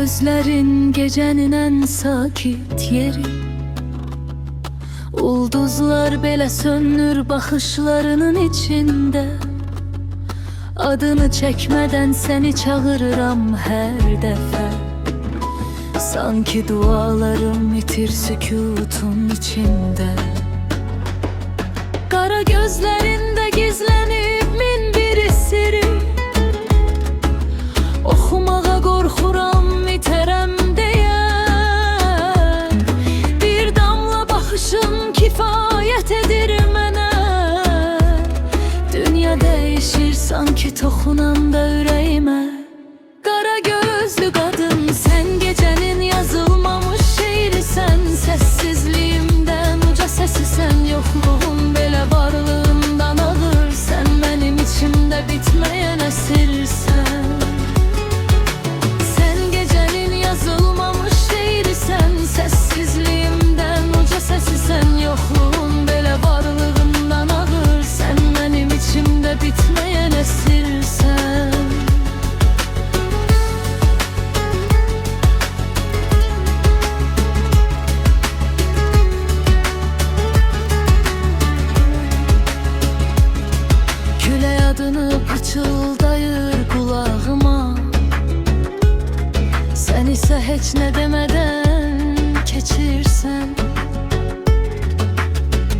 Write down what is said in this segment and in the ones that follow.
gözlerin gecenin en sakit yeri. Ulduzlar belə sönür baxışlarının içinde. Adını çekmeden seni çağırıram her defa. Sanki dualarım itir sükutun içinde. Kara gözlerinde gizlenip min bir siri. Oxumağa qorxuram iterəm deyə. Bir damla baxışın kifayət edir mənə. Dünya değişir sanki toxunanda ürəyimə. Qara gözlü qadın, sen gecenin yazılmamış şeirisən. Sessizliğimden uca sesi sen, yokluğum belə varlığından ağır. Sen benim içimde bitmeyen esirsən. Sen gecenin yazılmamış şeirisən. Sessizliğimden uca sesi sen, yokluğun belə varlığından ağır. Sen benim içimde bitmeyen esirsən. Adını pıçıldayır kulağıma. Sen ise hiç ne demeden keçirsen.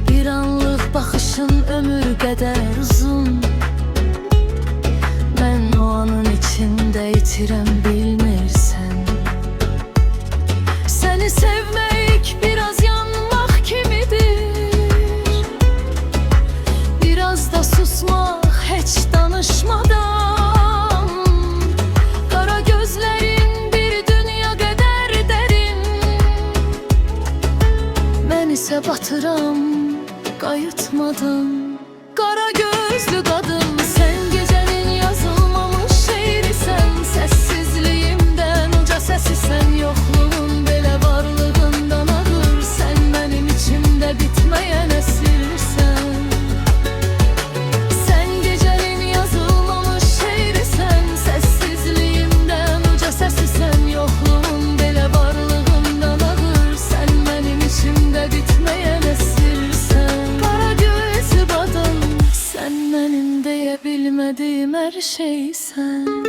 Bir anlık bakışın ömür kadar uzun. Ben o anın içinde itirem bilmirsen. Seni sevmek biraz yanmak kimidir. Biraz da susmak hiç danışmadan. Kara gözlerin bir dünya kadar derin. Ben ise batıram kayıtmadan. Kara gözlü kadın, sen gecenin yazılmamış şeirisən. Sessizliğimden uca sesi sen, yokluğun belə varlığından ağır. Sen benim içimde bitmeyen esirsən. Bilmediğim her şey sen.